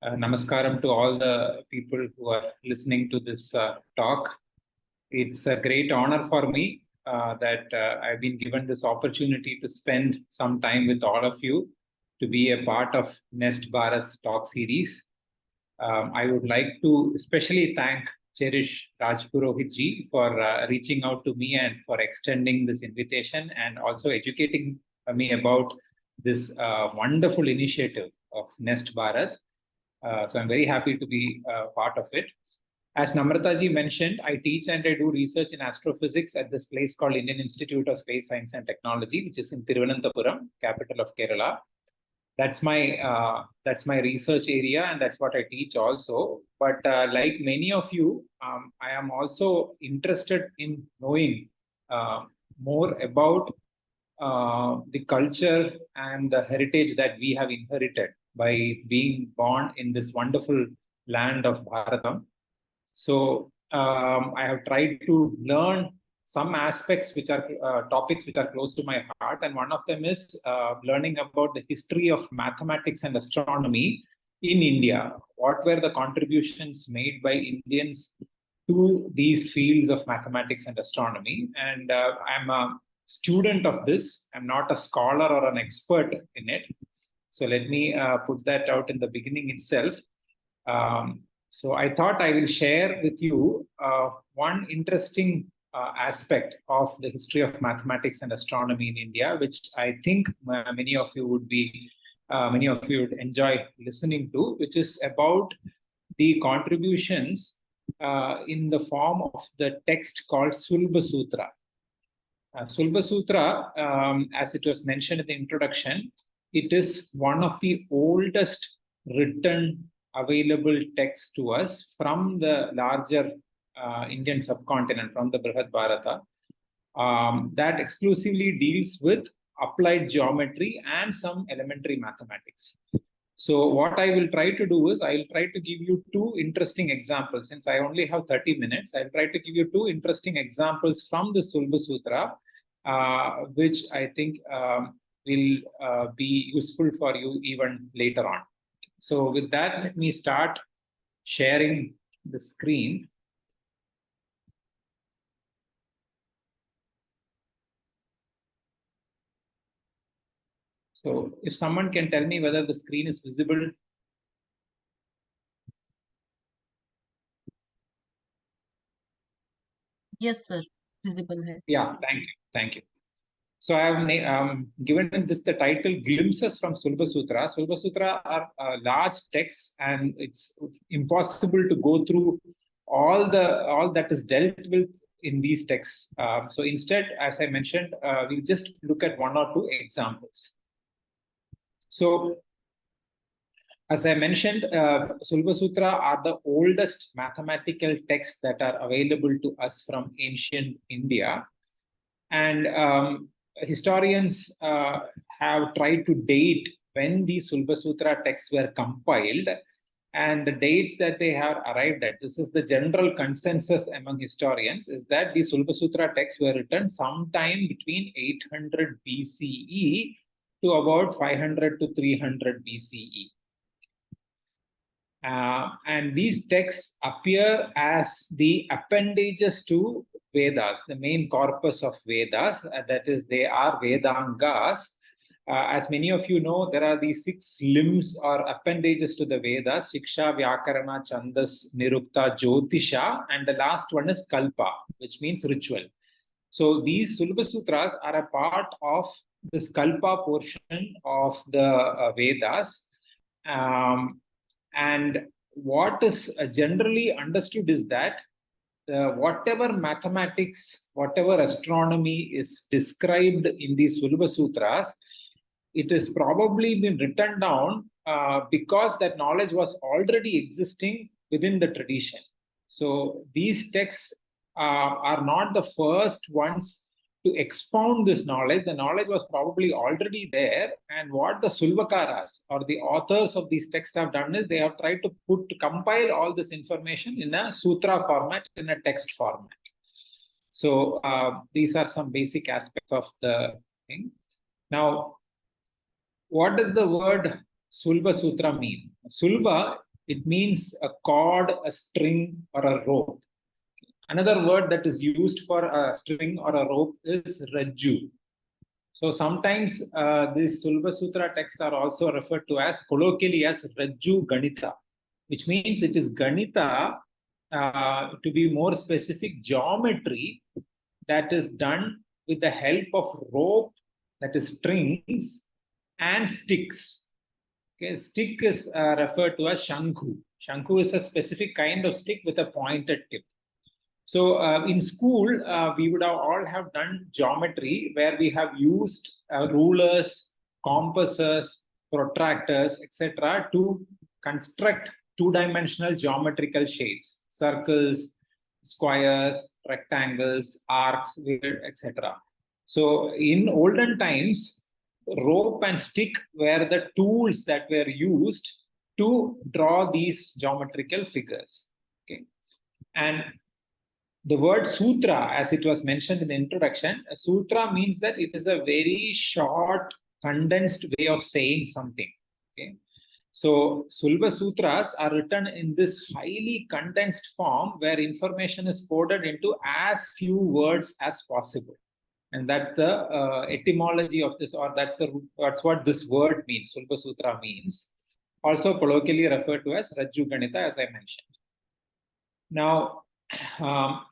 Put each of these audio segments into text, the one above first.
Namaskaram to all the people who are listening to this talk. It's a great honor for me that I've been given this opportunity to spend some time with all of you to be a part of Nest Bharat's talk series. I would like to especially thank Cherish Rajpurohit ji for reaching out to me and for extending this invitation and also educating me about this wonderful initiative of Nest Bharat. So I'm very happy to be part of it. As Namrata ji mentioned, I teach and I do research in astrophysics at this place called Indian Institute of Space Science and Technology, which is in Thiruvananthapuram, capital of Kerala. That's my research area, and that's what I teach also. But like many of you, I am also interested in knowing more about the culture and the heritage that we have inherited by being born in this wonderful land of Bharatam. So I have tried to learn some aspects which are topics which are close to my heart, and one of them is learning about the history of mathematics and astronomy in India. What were the contributions made by Indians to these fields of mathematics and astronomy? And I'm a student of this. I'm not a scholar or an expert in it. So let me put that out in the beginning itself. So I thought I will share with you one interesting aspect of the history of mathematics and astronomy in India, which I think many of you would enjoy listening to, which is about the contributions in the form of the text called Śulbasūtra. Śulbasūtra, as it was mentioned in the introduction, it is one of the oldest written available texts to us from the larger Indian subcontinent, from the Brihat Bharata, that exclusively deals with applied geometry and some elementary mathematics. So what I will try to do is I will try to give you two interesting examples. Since I only have 30 minutes, I'll try to give you two interesting examples from the Śulbasūtra, which I think will be useful for you even later on. So with that, let me start sharing the screen. So if someone can tell me whether the screen is visible. Yes, sir. Visible. Yeah, thank you. So I have given this the title Glimpses from Śulbasūtra. Śulbasūtra are large texts, and it's impossible to go through all that is dealt with in these texts. So instead, as I mentioned, we'll just look at one or two examples. So as I mentioned, Śulbasūtra are the oldest mathematical texts that are available to us from ancient India. And historians have tried to date when these Śulbasūtra texts were compiled, and the dates that they have arrived at, this is the general consensus among historians, is that the Śulbasūtra texts were written sometime between 800 BCE to about 500 to 300 BCE. And these texts appear as the appendages to Vedas, the main corpus of Vedas, that is, they are Vedangas. As many of you know, there are these 6 limbs or appendages to the Vedas: Shiksha, Vyakarana, Chandas, Nirukta, Jyotisha, and the last one is Kalpa, which means ritual. So these Śulbasūtras are a part of this Kalpa portion of the Vedas. And what is generally understood is that whatever mathematics, whatever astronomy is described in these Śulbasūtras, it has probably been written down because that knowledge was already existing within the tradition. So these texts are not the first ones to expound this knowledge. The knowledge was probably already there, and what the Sulvakaras or the authors of these texts have done is they have tried to compile all this information in a sutra format, in a text format. So these are some basic aspects of the thing. Now, what does the word Śulbasūtra mean? Śulba it means a cord, a string, or a rope. Another word that is used for a string or a rope is rajju. So sometimes these Śulbasūtra texts are also referred to as colloquially as Rajju Ganita, which means it is Ganita, to be more specific, geometry that is done with the help of rope, that is strings, and sticks. Okay, stick is referred to as Shankhu. Shankhu is a specific kind of stick with a pointed tip. So in school, we would all have done geometry where we have used rulers, compasses, protractors, etc. to construct two-dimensional geometrical shapes, circles, squares, rectangles, arcs, etc. So in olden times, rope and stick were the tools that were used to draw these geometrical figures. Okay, and the word sutra, as it was mentioned in the introduction, a sutra means that it is a very short, condensed way of saying something. Okay, so Śulbasūtras are written in this highly condensed form where information is coded into as few words as possible. And that's the etymology of this, or that's what this word means. Śulbasūtra means, also colloquially referred to as Rajju Ganita, as I mentioned. Now,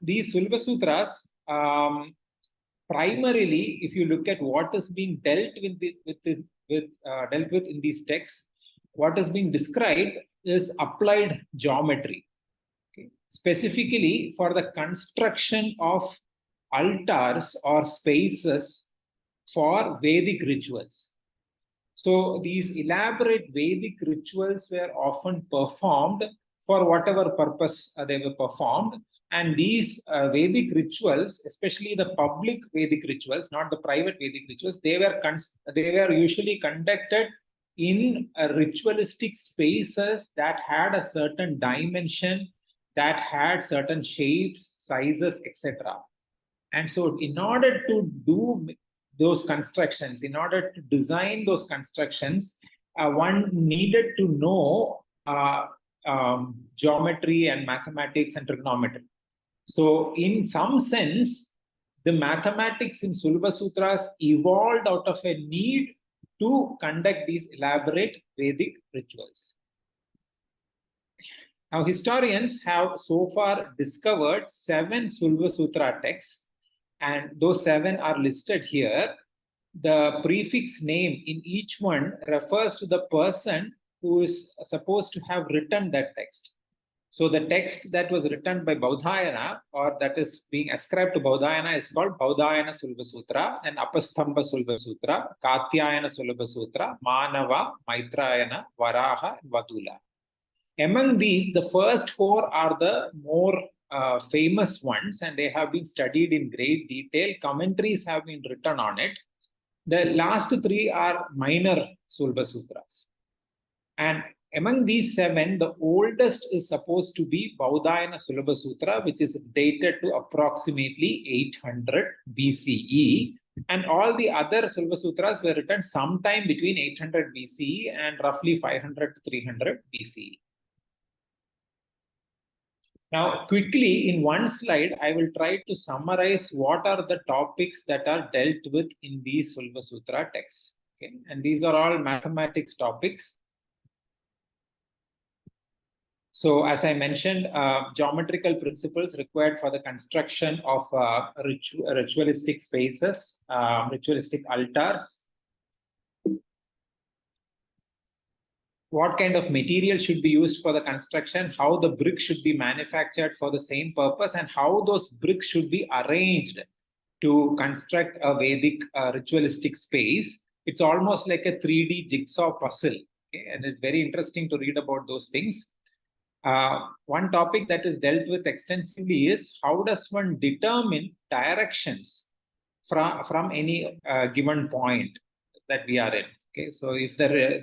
these Śulbasūtras, primarily, if you look at what is being dealt with in these texts, what is being described is applied geometry. Okay, specifically for the construction of altars or spaces for Vedic rituals. So these elaborate Vedic rituals were often performed for whatever purpose they were performed. And these Vedic rituals, especially the public Vedic rituals, not the private Vedic rituals, they were usually conducted in ritualistic spaces that had a certain dimension, that had certain shapes, sizes, etc. And so in order to do those constructions, in order to design those constructions, one needed to know geometry and mathematics and trigonometry. So in some sense, the mathematics in Śulbasūtras evolved out of a need to conduct these elaborate Vedic rituals. Now, historians have so far discovered 7 Śulbasūtra texts, and those 7 are listed here. The prefix name in each one refers to the person who is supposed to have written that text. So the text that was written by Baudhayana, or that is being ascribed to Baudhayana, is called Baudhayana Śulbasūtra, and Apastamba Śulbasūtra, Katyayana Śulbasūtra, Manava, Maitrayana, Varaha, and Vadula. Among these, the first 4 are the more famous ones, and they have been studied in great detail. Commentaries have been written on it. The last 3 are minor Śulbasūtras. And among these 7, the oldest is supposed to be Baudhayana Śulbasūtra, which is dated to approximately 800 BCE. And all the other Śulbasūtras were written sometime between 800 BCE and roughly 500 to 300 BCE. Now, quickly, in one slide, I will try to summarize what are the topics that are dealt with in these Śulbasūtra texts. Okay? And these are all mathematics topics. So, as I mentioned, geometrical principles required for the construction of ritualistic spaces, ritualistic altars. What kind of material should be used for the construction, how the bricks should be manufactured for the same purpose, and how those bricks should be arranged to construct a Vedic ritualistic space. It's almost like a 3D jigsaw puzzle, okay? And it's very interesting to read about those things. One topic that is dealt with extensively is how does one determine directions from any given point that we are in. Okay, so if the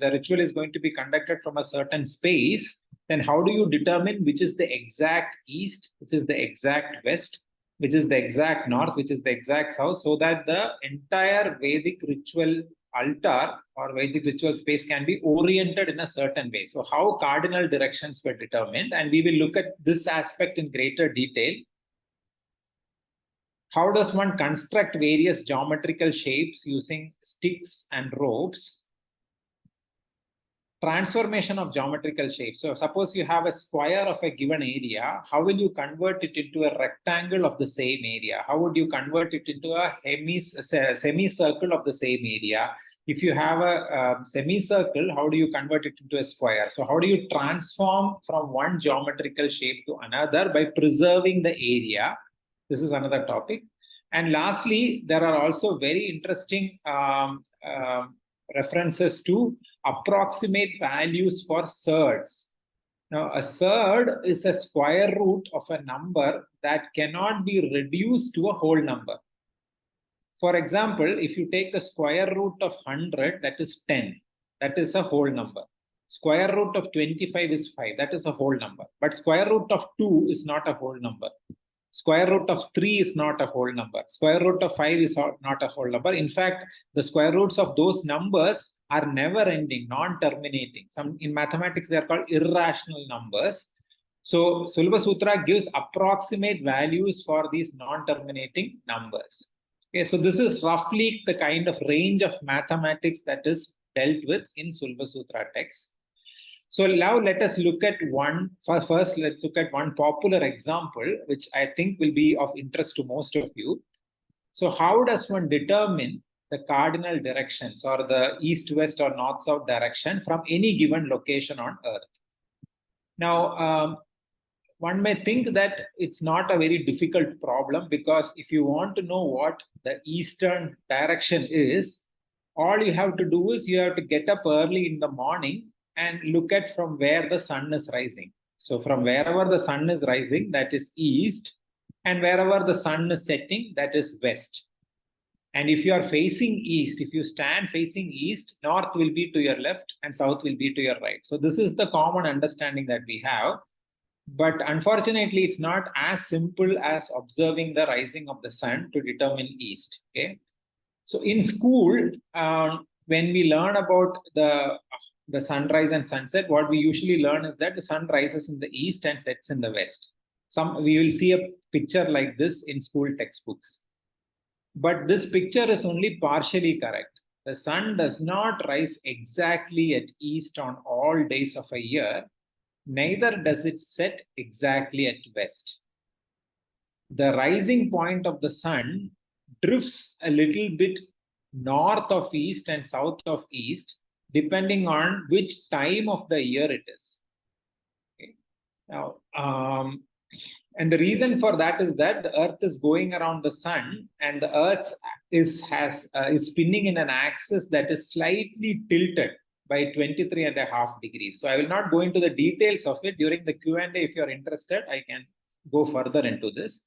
ritual is going to be conducted from a certain space, then how do you determine which is the exact east, which is the exact west, which is the exact north, which is the exact south, so that the entire Vedic ritual altar or Vedic ritual space can be oriented in a certain way. So how cardinal directions were determined, and we will look at this aspect in greater detail. How does one construct various geometrical shapes using sticks and ropes? Transformation of geometrical shapes. So suppose you have a square of a given area, how will you convert it into a rectangle of the same area? How would you convert it into a semicircle of the same area? If you have a semicircle, how do you convert it into a square? So how do you transform from one geometrical shape to another by preserving the area? This is another topic. And lastly, there are also very interesting references to approximate values for surds. Now, a surd is a square root of a number that cannot be reduced to a whole number. For example, if you take the square root of 100, that is 10. That is a whole number. Square root of 25 is 5. That is a whole number. But square root of 2 is not a whole number. Square root of 3 is not a whole number. Square root of 5 is not a whole number. In fact, the square roots of those numbers are never ending, non-terminating. In mathematics, they are called irrational numbers. So Śulbasūtra gives approximate values for these non-terminating numbers. Okay, so this is roughly the kind of range of mathematics that is dealt with in Śulbasūtra text. So now let us look at one, first let's look at one popular example, which I think will be of interest to most of you. So how does one determine the cardinal directions or the east-west or north-south direction from any given location on Earth? Now, one may think that it's not a very difficult problem, because if you want to know what the eastern direction is, all you have to do is you have to get up early in the morning and look at from where the sun is rising. So from wherever the sun is rising, that is east, and wherever the sun is setting, that is west. And if you are facing east, if you stand facing east, north will be to your left and south will be to your right. So this is the common understanding that we have. But unfortunately, it's not as simple as observing the rising of the sun to determine east. Okay. So in school, when we learn about the sunrise and sunset, what we usually learn is that the sun rises in the east and sets in the west. We will see a picture like this in school textbooks. But this picture is only partially correct. The sun does not rise exactly at east on all days of a year. Neither does it set exactly at west. The rising point of the sun drifts a little bit north of east and south of east, depending on which time of the year it is. Okay. Now, and the reason for that is that the Earth is going around the sun, and the Earth is spinning in an axis that is slightly tilted by 23.5 degrees. So I will not go into the details of it. During the Q&A, if you're interested, I can go further into this.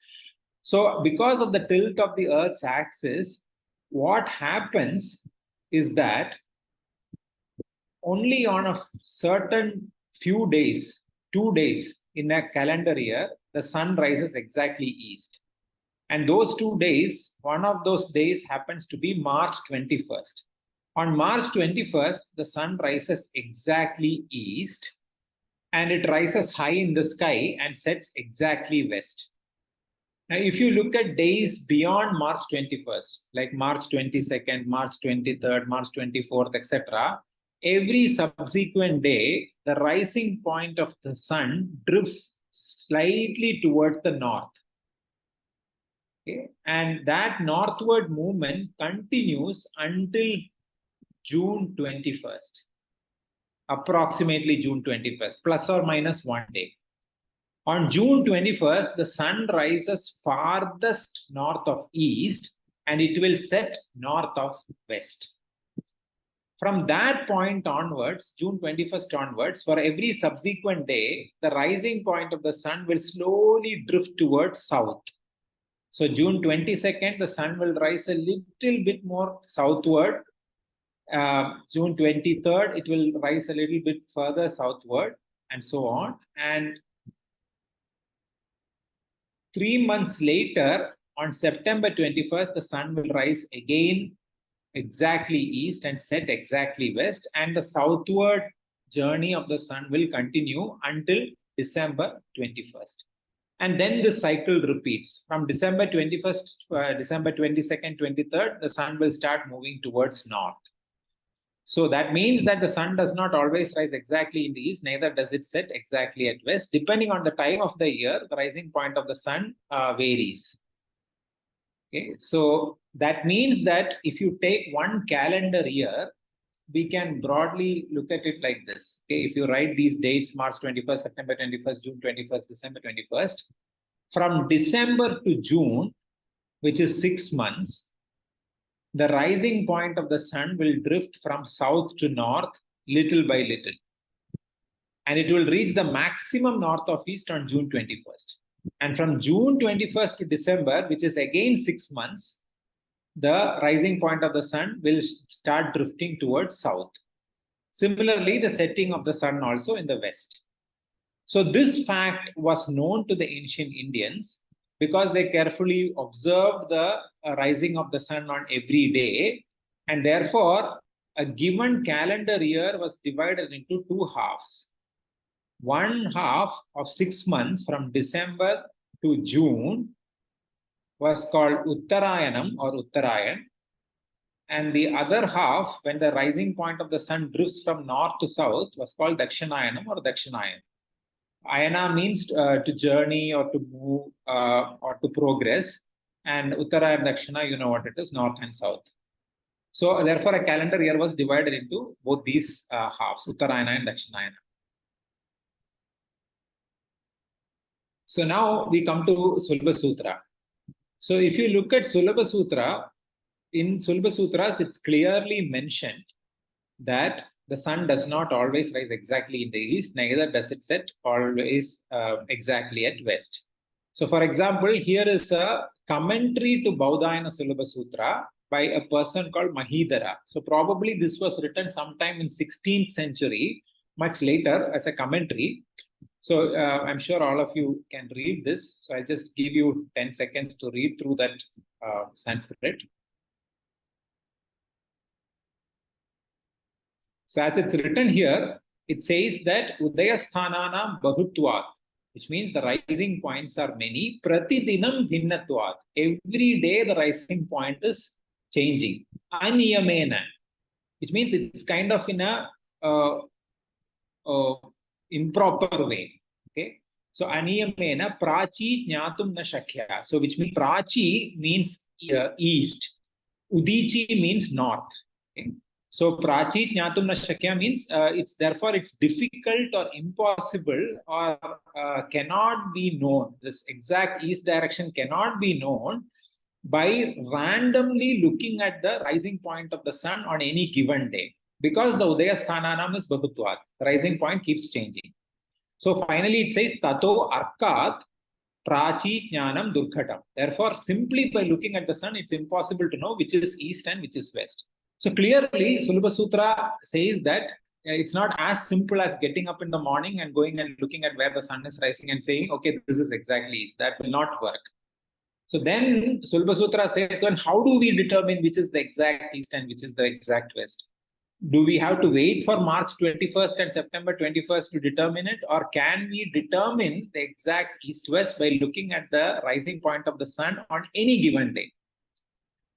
So because of the tilt of the Earth's axis, what happens is that only on a certain few days, 2 days in a calendar year, the sun rises exactly east. And those 2 days, one of those days happens to be March 21st. On March 21st, the sun rises exactly east, and it rises high in the sky and sets exactly west. Now, if you look at days beyond March 21st, like March 22nd, March 23rd, March 24th, etc., every subsequent day, the rising point of the sun drifts slightly towards the north. Okay? And that northward movement continues until June 21st, approximately June 21st, plus or minus 1 day. On June 21st, the sun rises farthest north of east, and it will set north of west. From that point onwards, June 21st onwards, for every subsequent day, the rising point of the sun will slowly drift towards south. So June 22nd, the sun will rise a little bit more southward. June 23rd, it will rise a little bit further southward, and so on. And 3 months later, on September 21st, the sun will rise again exactly east and set exactly west, and the southward journey of the sun will continue until December 21st. And then this cycle repeats. From December 21st, December 22nd, 23rd, the sun will start moving towards north. So that means that the sun does not always rise exactly in the east, neither does it set exactly at west. Depending on the time of the year, the rising point of the sun varies. Okay, so that means that if you take one calendar year, we can broadly look at it like this. Okay, if you write these dates, March 21st, September 21st, June 21st, December 21st, from December to June, which is 6 months, the rising point of the sun will drift from south to north little by little. And it will reach the maximum north of east on June 21st. And from June 21st to December, which is again 6 months, the rising point of the sun will start drifting towards south. Similarly, the setting of the sun also in the west. So this fact was known to the ancient Indians because they carefully observed the rising of the sun on every day. And therefore, a given calendar year was divided into two halves. One half of 6 months from December to June was called Uttarayanam or Uttarayan. And the other half, when the rising point of the sun drifts from north to south, was called Dakshinayanam or Dakshinayan. Ayana means to journey or to move or to progress. And Uttara and Dakshina, you know what it is, north and south. So therefore, a calendar year was divided into both these halves, Uttarayana and Dakshinayana. So now we come to Śulbasūtra. So if you look at Śulbasūtra, in Śulbasūtras, it's clearly mentioned that the sun does not always rise exactly in the east, neither does it set always exactly at west. So for example, here is a commentary to Baudhayana Śulbasūtra by a person called Mahidara. So probably this was written sometime in 16th century, much later as a commentary. So I'm sure all of you can read this. So I just give you 10 seconds to read through that Sanskrit. So as it's written here, it says that Udayasthananam Bahutvat, which means the rising points are many. Pratidinam Bhinnatvat. Every day the rising point is changing. Aniyamena, which means it's kind of in a improper way. Okay. So Aniyamena Prachi Jnatum na Shakya. So which means Prachi means east. Udichi means north. Okay. So Prachi Jnatum na Shakya means it's difficult or impossible or cannot be known. This exact east direction cannot be known by randomly looking at the rising point of the sun on any given day. Because the Udayasthananam is Bahutvat. The rising point keeps changing. So finally it says Tato Arkat Prachi Jnanam Durghatam. Therefore, simply by looking at the sun, it's impossible to know which is east and which is west. So clearly, Śulbasūtra says that it's not as simple as getting up in the morning and going and looking at where the sun is rising and saying, okay, this is exactly east. That will not work. So then Śulbasūtra says, well, how do we determine which is the exact east and which is the exact west? Do we have to wait for March 21st and September 21st to determine it? Or can we determine the exact east-west by looking at the rising point of the sun on any given day?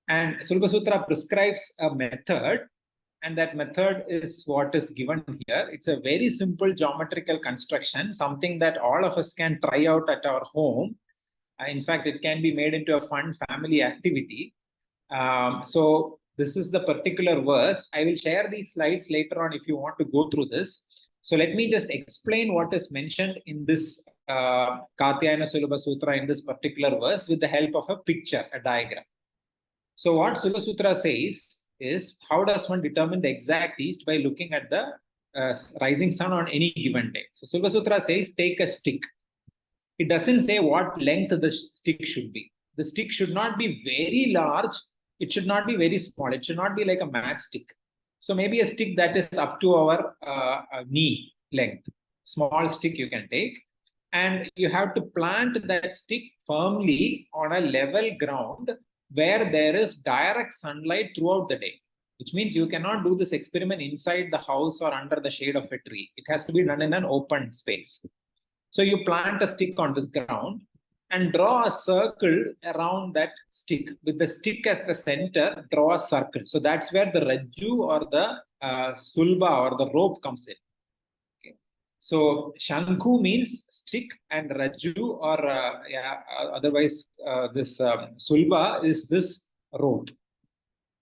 And Śulbasūtra prescribes a method, and that method is what is given here. It's a very simple geometrical construction, something that all of us can try out at our home. In fact, it can be made into a fun family activity. So this is the particular verse. I will share these slides later on if you want to go through this. So let me just explain what is mentioned in this Katyayana Śulbasūtra in this particular verse with the help of a picture, a diagram. So what Śulbasūtra says is, how does one determine the exact east by looking at the rising sun on any given day? So Śulbasūtra says, take a stick. It doesn't say what length the stick should be. The stick should not be very large. It should not be very small. It should not be like a matchstick. So maybe a stick that is up to our knee length. Small stick you can take. And you have to plant that stick firmly on a level ground where there is direct sunlight throughout the day, which means you cannot do this experiment inside the house or under the shade of a tree. It has to be done in an open space. So you plant a stick on this ground and draw a circle around that stick. With the stick as the center, draw a circle. So that's where the rajju or the sulba or the rope comes in. So Shankhu means stick and Raju or otherwise this Sulba is this rope.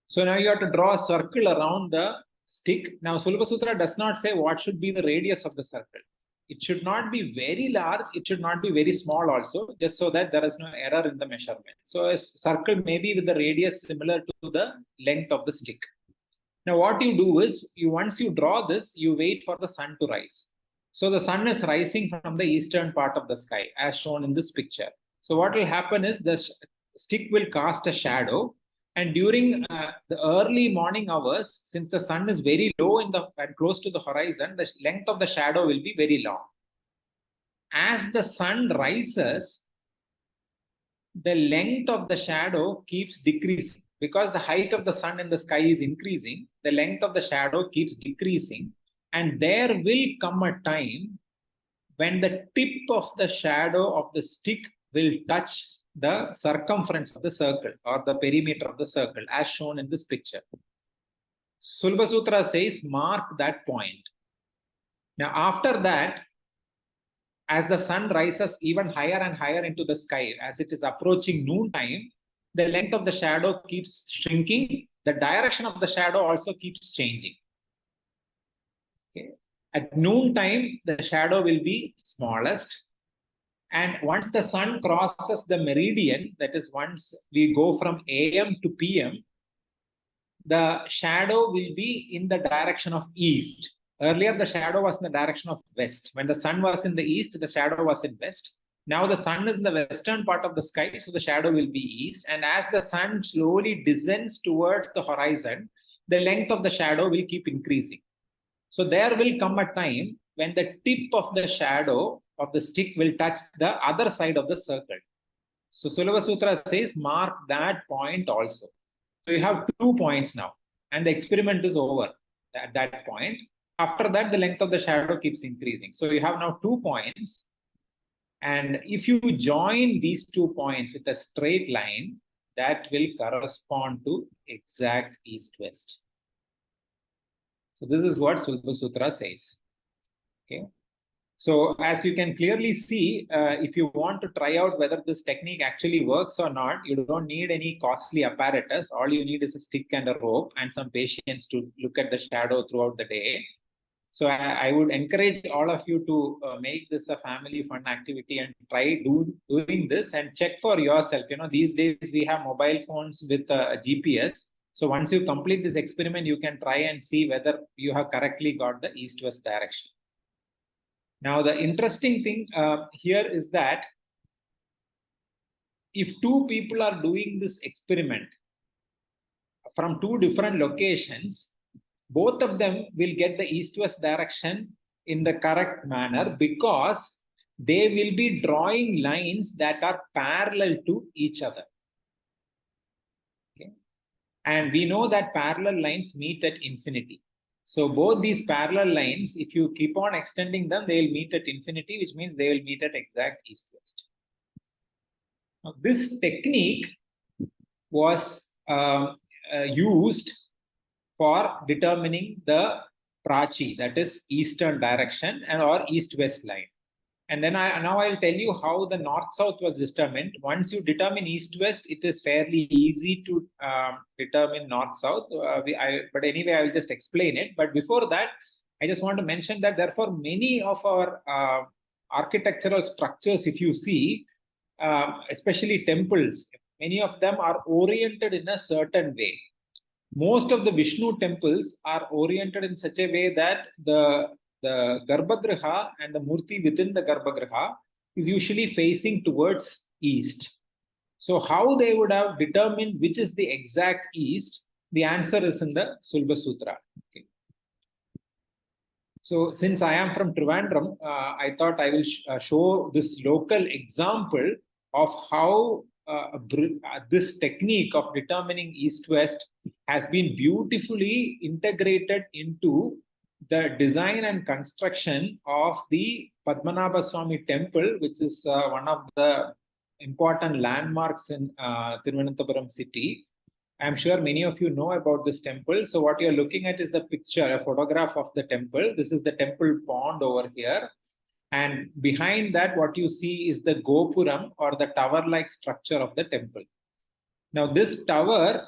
So now you have to draw a circle around the stick. Now Śulbasūtra does not say what should be the radius of the circle. It should not be very large. It should not be very small also, just so that there is no error in the measurement. So a circle may be with the radius similar to the length of the stick. Now what you do is, once you draw this, you wait for the sun to rise. So the sun is rising from the eastern part of the sky, as shown in this picture. So what will happen is the stick will cast a shadow, and during the early morning hours, since the sun is very low and close to the horizon, the length of the shadow will be very long. As the sun rises, the length of the shadow keeps decreasing. Because the height of the sun in the sky is increasing, the length of the shadow keeps decreasing. And there will come a time when the tip of the shadow of the stick will touch the circumference of the circle or the perimeter of the circle, as shown in this picture. Śulbasūtra says, mark that point. Now, after that, as the sun rises even higher and higher into the sky, as it is approaching noontime, the length of the shadow keeps shrinking. The direction of the shadow also keeps changing. Okay. At noontime, the shadow will be smallest. And once the sun crosses the meridian, that is once we go from AM to PM, the shadow will be in the direction of east. Earlier, the shadow was in the direction of west. When the sun was in the east, the shadow was in west. Now the sun is in the western part of the sky, so the shadow will be east. And as the sun slowly descends towards the horizon, the length of the shadow will keep increasing. So there will come a time when the tip of the shadow of the stick will touch the other side of the circle. So Śulbasūtra says, mark that point also. So you have 2 points now, and the experiment is over at that point. After that, the length of the shadow keeps increasing. So you have now 2 points. And if you join these 2 points with a straight line, that will correspond to exact east-west. So this is what Śulbasūtra says. Okay. So as you can clearly see, if you want to try out whether this technique actually works or not, you don't need any costly apparatus. All you need is a stick and a rope and some patience to look at the shadow throughout the day. So I would encourage all of you to make this a family fun activity and try doing this and check for yourself. You know, these days we have mobile phones with a GPS. So once you complete this experiment, you can try and see whether you have correctly got the east-west direction. Now, the interesting thing here is that if 2 people are doing this experiment from 2 different locations, both of them will get the east-west direction in the correct manner because they will be drawing lines that are parallel to each other. Okay. And we know that parallel lines meet at infinity. So both these parallel lines, if you keep on extending them, they will meet at infinity, which means they will meet at exact east-west. Now, this technique was used for determining the prachi, that is eastern direction and or east-west line. And then now I'll tell you how the north-south was determined. Once you determine east-west, it is fairly easy to determine north-south. But anyway, I will just explain it. But before that, I just want to mention that therefore many of our architectural structures, if you see, especially temples, many of them are oriented in a certain way. Most of the Vishnu temples are oriented in such a way that the Garbhagriha and the Murti within the Garbhagriha is usually facing towards east. So how they would have determined which is the exact east, the answer is in the Śulbasūtra. Okay. So since I am from Trivandrum, I thought I will show this local example of how this technique of determining east-west has been beautifully integrated into the design and construction of the Padmanabha Swami temple, which is one of the important landmarks in Thiruvananthapuram city. I'm sure many of you know about this temple. So what you're looking at is the picture, a photograph of the temple. This is the temple pond over here. And behind that, what you see is the Gopuram, or the tower-like structure of the temple. Now, this tower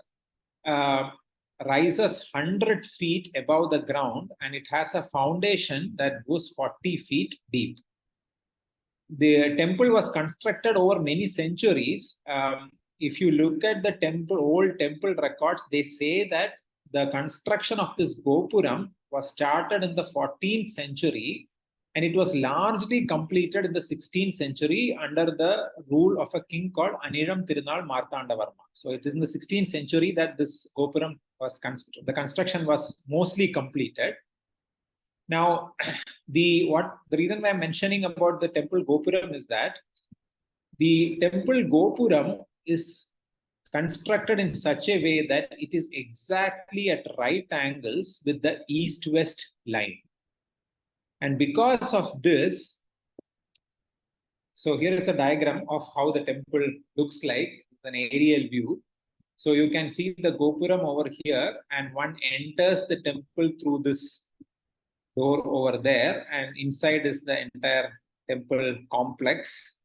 rises 100 feet above the ground, and it has a foundation that goes 40 feet deep. The temple was constructed over many centuries. If you look at the temple, old temple records, they say that the construction of this Gopuram was started in the 14th century, and it was largely completed in the 16th century under the rule of a king called Aniram Tirunal Martandavarma. So it is in the 16th century that this Gopuram was constructed. The construction was mostly completed. Now, the reason why I'm mentioning about the temple Gopuram is that the temple Gopuram is constructed in such a way that it is exactly at right angles with the east-west line. And because of this, so here is a diagram of how the temple looks like, an aerial view. So you can see the Gopuram over here, and one enters the temple through this door over there, and inside is the entire temple complex.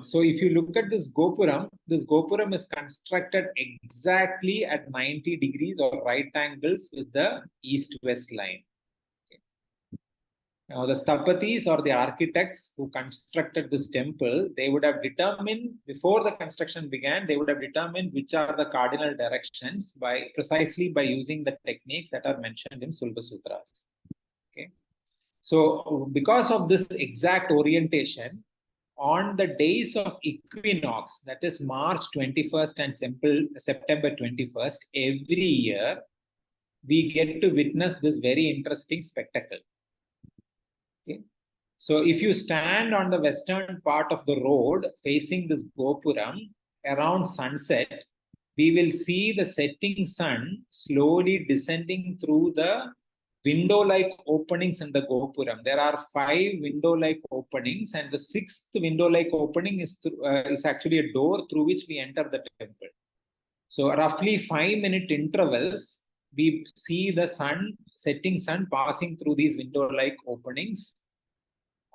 So if you look at this Gopuram is constructed exactly at 90 degrees or right angles with the east-west line. Now, the Sthapatis, or the architects who constructed this temple, they would have determined, before the construction began, they would have determined which are the cardinal directions precisely by using the techniques that are mentioned in Śulbasūtras. Okay. So, because of this exact orientation, on the days of equinox, that is March 21st and September 21st, every year, we get to witness this very interesting spectacle. Okay. So if you stand on the western part of the road facing this Gopuram, around sunset, we will see the setting sun slowly descending through the window-like openings in the Gopuram. There are 5 window-like openings, and the 6th window-like opening is actually a door through which we enter the temple. So roughly 5-minute intervals, we see the setting sun passing through these window-like openings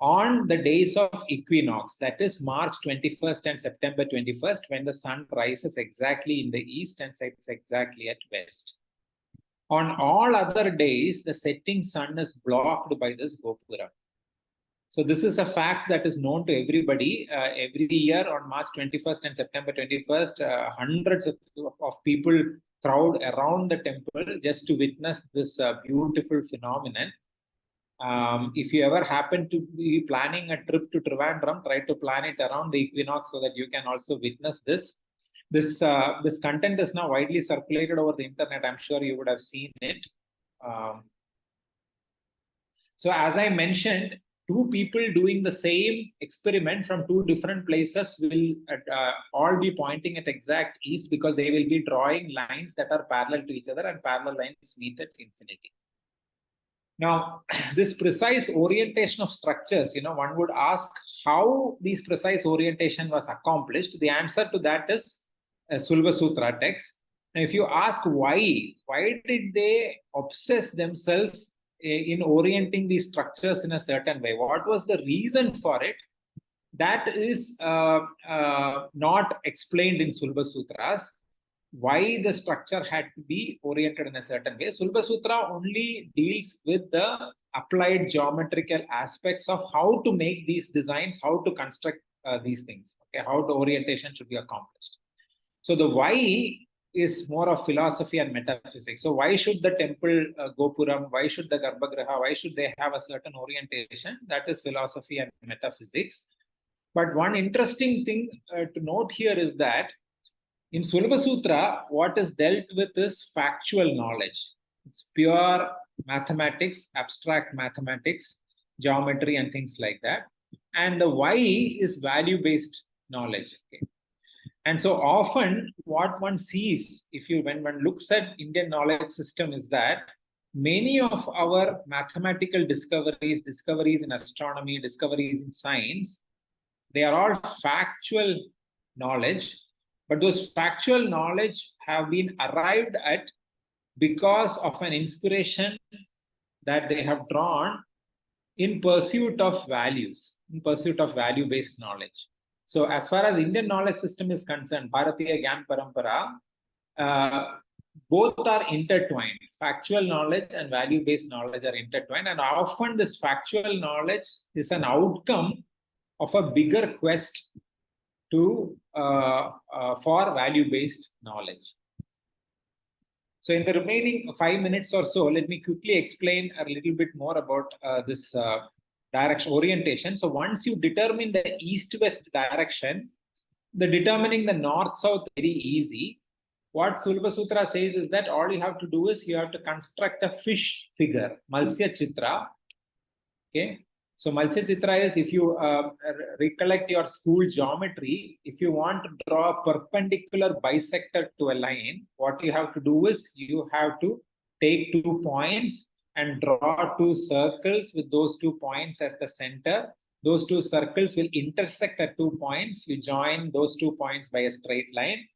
on the days of equinox, that is March 21st and September 21st, when the sun rises exactly in the east and sets exactly at west. On all other days, the setting sun is blocked by this Gopuram. So this is a fact that is known to everybody. Every year on March 21st and September 21st, hundreds of people crowd around the temple just to witness this beautiful phenomenon. If you ever happen to be planning a trip to Trivandrum, try to plan it around the equinox so that you can also witness this. This content is now widely circulated over the internet. I'm sure you would have seen it. So as I mentioned, 2 people doing the same experiment from 2 different places will all be pointing at exact east, because they will be drawing lines that are parallel to each other, and parallel lines meet at infinity. Now, this precise orientation of structures, one would ask how this precise orientation was accomplished. The answer to that is a Śulbasūtra text. Now, if you ask why did they obsess themselves in orienting these structures in a certain way? What was the reason for it? That is not explained in Śulbasūtras. Why the structure had to be oriented in a certain way. Śulbasūtra only deals with the applied geometrical aspects of how to make these designs, how to construct these things, okay, how the orientation should be accomplished. So the why is more of philosophy and metaphysics. So why should the temple Gopuram, why should the Garbhagriha, why should they have a certain orientation? That is philosophy and metaphysics. But one interesting thing to note here is that in Śulbasūtra, what is dealt with is factual knowledge. It's pure mathematics, abstract mathematics, geometry, and things like that. And the why is value-based knowledge. Okay. And so often what one sees, when one looks at Indian knowledge system, is that many of our mathematical discoveries in astronomy, discoveries in science, they are all factual knowledge, but those factual knowledge have been arrived at because of an inspiration that they have drawn in pursuit of values, in pursuit of value-based knowledge. So as far as Indian knowledge system is concerned, Bharatiya Gyan Parampara, both are intertwined. Factual knowledge and value-based knowledge are intertwined. And often this factual knowledge is an outcome of a bigger quest to for value-based knowledge. So in the remaining 5 minutes or so, let me quickly explain a little bit more about this direction orientation. So once you determine the east-west direction, determining the north-south very easy. What Śulbasūtras says is that all you have to do is you have to construct a fish figure, Malsya Chitra. Okay. So Malsya Chitra is, if you recollect your school geometry, if you want to draw a perpendicular bisector to a line, what you have to do is you have to take 2 points and draw 2 circles with those 2 points as the center. Those 2 circles will intersect at 2 points. You join those 2 points by a straight line.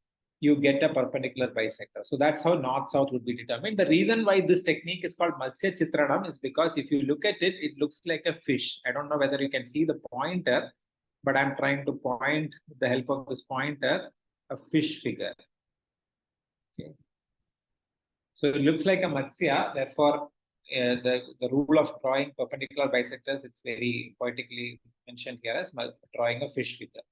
You get a perpendicular bisector. So that's how north-south would be determined. The reason why this technique is called Malsya Chitranam is because if you look at it, it looks like a fish. I don't know whether you can see the pointer, but I'm trying to point with the help of this pointer, a fish figure. Okay. So it looks like a Matsya. Therefore, the rule of drawing perpendicular bisectors, it's very poetically mentioned here as drawing a fish figure.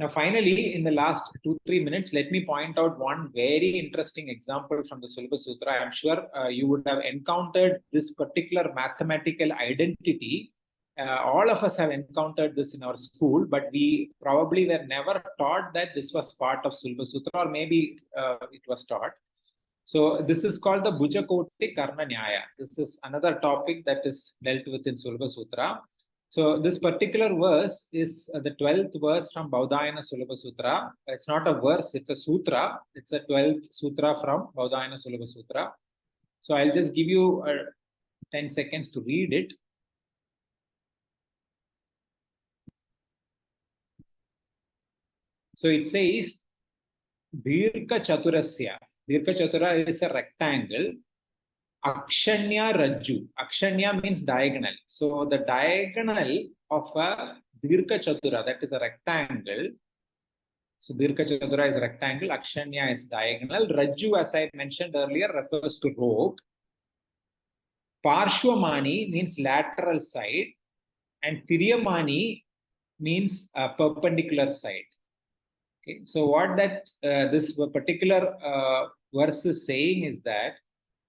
Now, finally, in the last 2-3 minutes, let me point out one very interesting example from the Śulbasūtra. I'm sure you would have encountered this particular mathematical identity. All of us have encountered this in our school, but we probably were never taught that this was part of Śulbasūtra, or maybe it was taught. So this is called the Bhujakoti Karna Nyaya. This is another topic that is dealt with in Śulbasūtra. So this particular verse is the 12th verse from Baudhayana Śulbasūtra. It's not a verse, it's a sutra. It's a 12th sutra from Baudhayana Śulbasūtra. So I'll just give you 10 seconds to read it. So it says, Dirka Chaturasya. Dirka Chatura is a rectangle. Akshanya Rajju. Akshanya means diagonal. So the diagonal of a Dirka Chatura, that is a rectangle. So Dirka Chatura is a rectangle. Akshanya is diagonal. Rajju, as I mentioned earlier, refers to rope. Parshvamani means lateral side. And Tiryamani means a perpendicular side. Okay. So what this particular verse is saying is that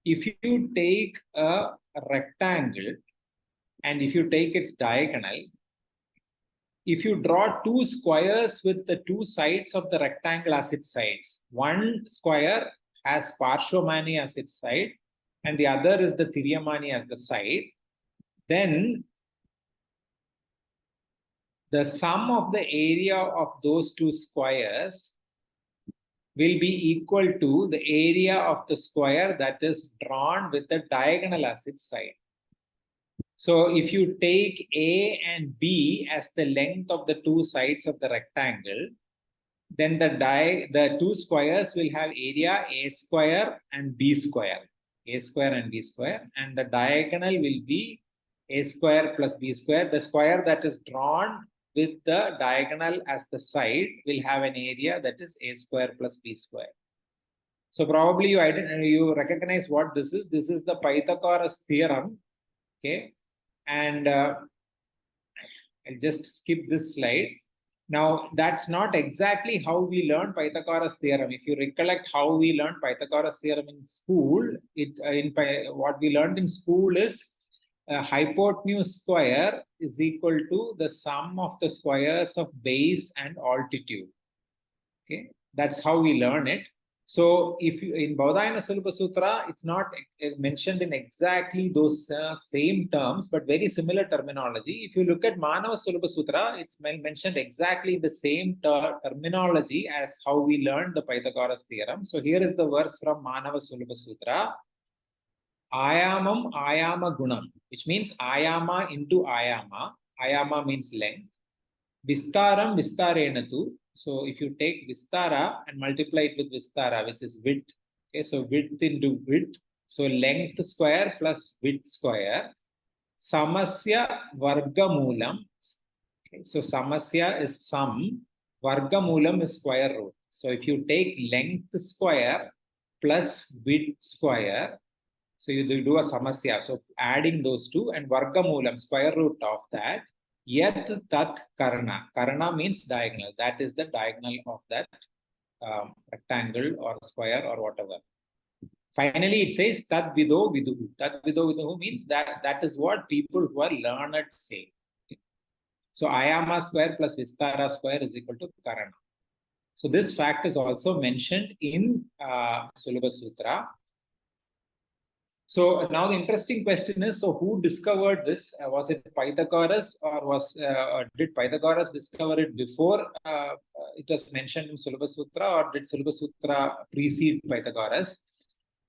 if you take a rectangle and if you take its diagonal, if you draw 2 squares with the 2 sides of the rectangle as its sides, one square has Parshvamani as its side and the other is the Tiryamani as the side, then the sum of the area of those 2 squares will be equal to the area of the square that is drawn with the diagonal as its side. So if you take A and B as the length of the 2 sides of the rectangle, then the 2 squares will have area A square and B square, A square and B square, and the diagonal will be A square plus B square. The square that is drawn with the diagonal as the side will have an area that is A square plus B square. So probably you recognize what this is. This is the Pythagoras theorem. Okay. And I'll just skip this slide. Now, that's not exactly how we learn Pythagoras theorem. If you recollect how we learned Pythagoras theorem in school, what we learned in school is hypotenuse square is equal to the sum of the squares of base and altitude. Okay, that's how we learn it. So if you, in Baudhayana Śulbasūtra, it's not mentioned in exactly those same terms, but very similar terminology. If you look at Manava Śulbasūtra, it's mentioned exactly the same terminology as how we learned the Pythagoras theorem. So here is the verse from Manava Śulbasūtra. Ayamam ayama gunam, which means ayama into ayama. Ayama means length. Vistaram vistarenatu. So if you take vistara and multiply it with vistara, which is width, okay, so width into width, so length square plus width square. Samasya vargamulam. Okay, so samasya is sum, vargamulam is square root. So if you take length square plus width square, so you do a samasya. So adding those two and vargamulam, square root of that. Yat tat karna. Karna means diagonal. That is the diagonal of that rectangle or square or whatever. Finally, it says tat vido viduhu. Tat vido viduhu means that is what people who are learned say. So ayama square plus vistara square is equal to karana. So this fact is also mentioned in Śulbasūtra. So now the interesting question is, so who discovered this? Was it Pythagoras, or did Pythagoras discover it before it was mentioned in Śulbasūtra, or did Śulbasūtra precede Pythagoras?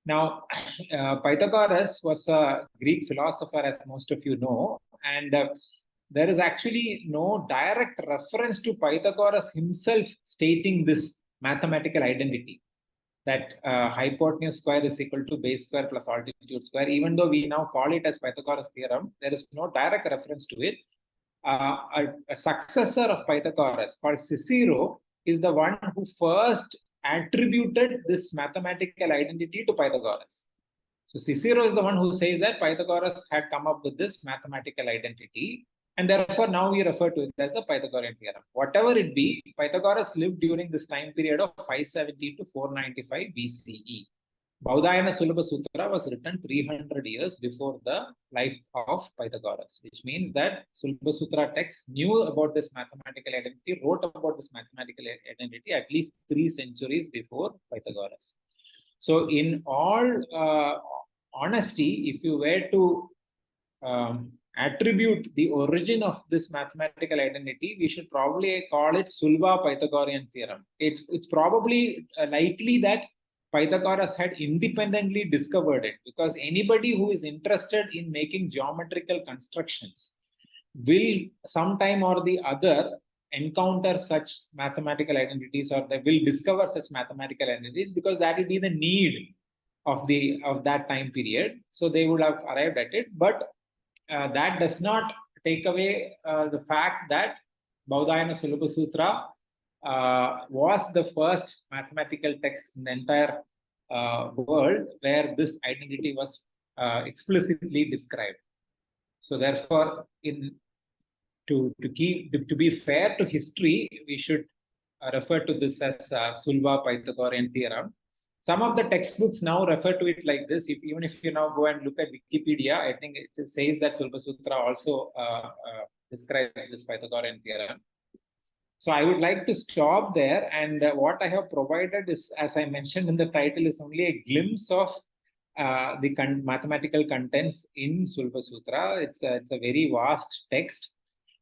Now, Pythagoras was a Greek philosopher, as most of you know, and there is actually no direct reference to Pythagoras himself stating this mathematical identity, that hypotenuse square is equal to base square plus altitude square. Even though we now call it as Pythagoras theorem, there is no direct reference to it. A successor of Pythagoras called Cicero is the one who first attributed this mathematical identity to Pythagoras. So Cicero is the one who says that Pythagoras had come up with this mathematical identity, and therefore now we refer to it as the Pythagorean theorem. Whatever it be, Pythagoras lived during this time period of 570 to 495 BCE. Baudhayana Śulbasūtra was written 300 years before the life of Pythagoras, which means that Śulbasūtra text knew about this mathematical identity, wrote about this mathematical identity at least 3 centuries before Pythagoras. So in all honesty, if you were to attribute the origin of this mathematical identity, we should probably call it Sulva Pythagorean theorem. It's probably likely that Pythagoras had independently discovered it, because anybody who is interested in making geometrical constructions will sometime or the other encounter such mathematical identities, or they will discover such mathematical identities, because that will be the need of that time period. So they would have arrived at it, but that does not take away the fact that Baudhayana Śulbasūtra was the first mathematical text in the entire world where this identity was explicitly described. So therefore, to be fair to history, we should refer to this as Sulva Pythagorean theorem. Some of the textbooks now refer to it like this. Even if you now go and look at Wikipedia, I think it says that Śulbasūtra also describes this Pythagorean theorem. So I would like to stop there, and what I have provided is, as I mentioned in the title, is only a glimpse of the mathematical contents in Śulbasūtra. It's a very vast text.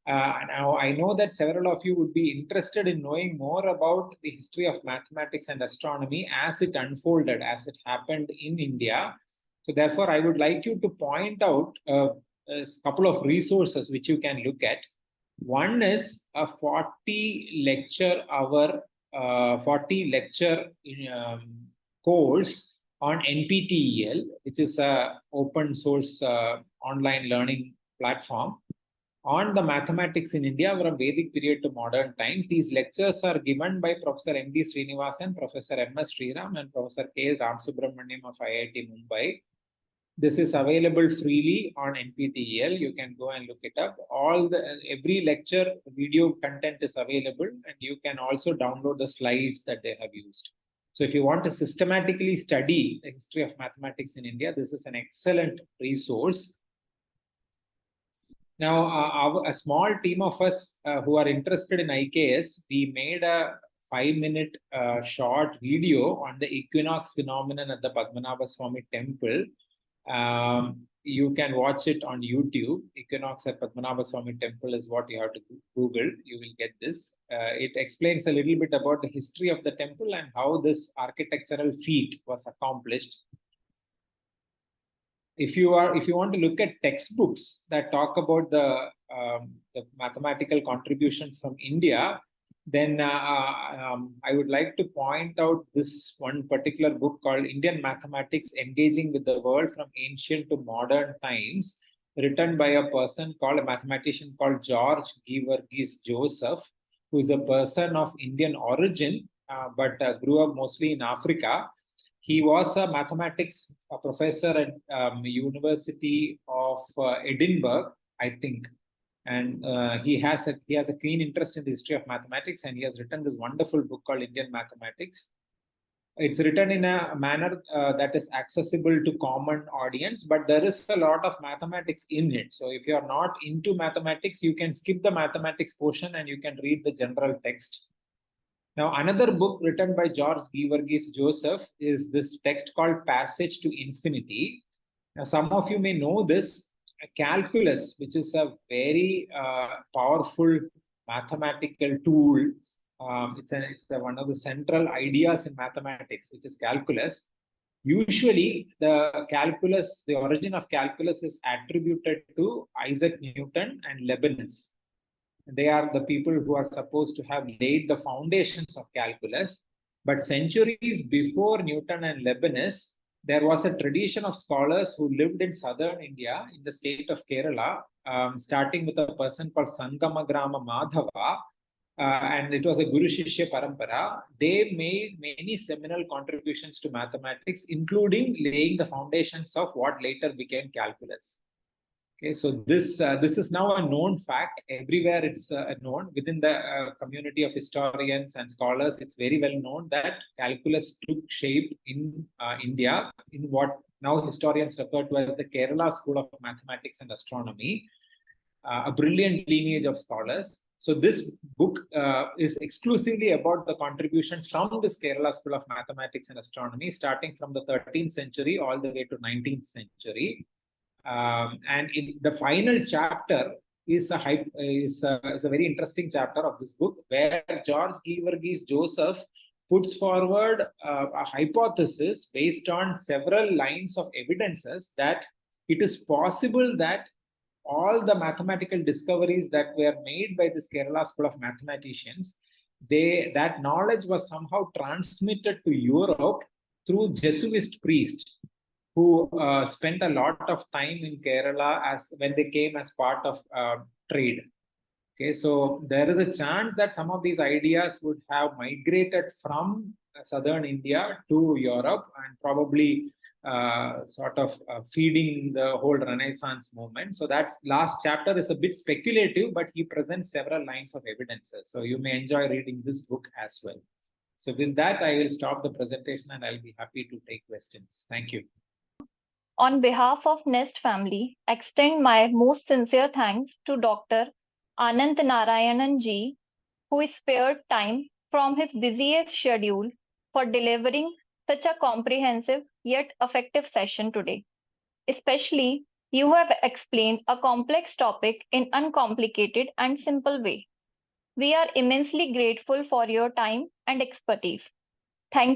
Now, I know that several of you would be interested in knowing more about the history of mathematics and astronomy as it unfolded, as it happened in India. So therefore, I would like you to point out a couple of resources which you can look at. One is a 40 lecture course on NPTEL, which is an open source online learning platform on the mathematics in India from Vedic period to modern times. These lectures are given by Professor M.D. Srinivasan, Professor M.S. Sriram, and Professor K. Ramsubramaniam of IIT Mumbai. This is available freely on NPTEL. You can go and look it up. Every lecture video content is available, and you can also download the slides that they have used. So if you want to systematically study the history of mathematics in India, this is an excellent resource. Now, a small team of us who are interested in IKS, we made a 5-minute short video on the equinox phenomenon at the Padmanabha Swami temple. You can watch it on YouTube. Equinox at Padmanabha Swami temple is what you have to Google. You will get this. It explains a little bit about the history of the temple and how this architectural feat was accomplished. If you want to look at textbooks that talk about the mathematical contributions from India, then I would like to point out this one particular book called Indian Mathematics Engaging with the World from Ancient to Modern Times, written by a mathematician called George Georgis Joseph, who is a person of Indian origin, but grew up mostly in Africa. He was a mathematics professor at University of Edinburgh, I think. And he has a keen interest in the history of mathematics, and he has written this wonderful book called Indian Mathematics. It's written in a manner that is accessible to common audience, but there is a lot of mathematics in it. So if you are not into mathematics, you can skip the mathematics portion and you can read the general text. Now, another book written by George Georgis Joseph is this text called Passage to Infinity. Now, some of you may know this. Calculus, which is a very powerful mathematical tool. It's one of the central ideas in mathematics, which is calculus. Usually, the origin of calculus is attributed to Isaac Newton and Leibniz. They are the people who are supposed to have laid the foundations of calculus. But centuries before Newton and Leibniz, there was a tradition of scholars who lived in southern India, in the state of Kerala, starting with a person called Sangamagrama Madhava, and it was a Guru Shishya Parampara. They made many seminal contributions to mathematics, including laying the foundations of what later became calculus. Okay, so this is now a known fact. Everywhere it's known. Within the community of historians and scholars, it's very well known that calculus took shape in India in what now historians refer to as the Kerala School of Mathematics and Astronomy, a brilliant lineage of scholars. So this book is exclusively about the contributions from this Kerala School of Mathematics and Astronomy, starting from the 13th century all the way to 19th century. And the final chapter is a very interesting chapter of this book, where George Georgis Joseph puts forward a hypothesis based on several lines of evidences that it is possible that all the mathematical discoveries that were made by this Kerala School of Mathematicians, that knowledge was somehow transmitted to Europe through Jesuit priests, who spent a lot of time in Kerala when they came as part of trade. Okay, so there is a chance that some of these ideas would have migrated from southern India to Europe and probably feeding the whole Renaissance movement. So that last chapter is a bit speculative, but he presents several lines of evidences. So you may enjoy reading this book as well. So with that, I will stop the presentation and I'll be happy to take questions. Thank you. On behalf of Nest family, extend my most sincere thanks to Dr. Anand Narayanan ji, who spared time from his busiest schedule for delivering such a comprehensive yet effective session today. Especially, you have explained a complex topic in uncomplicated and simple way. We are immensely grateful for your time and expertise. Thank you.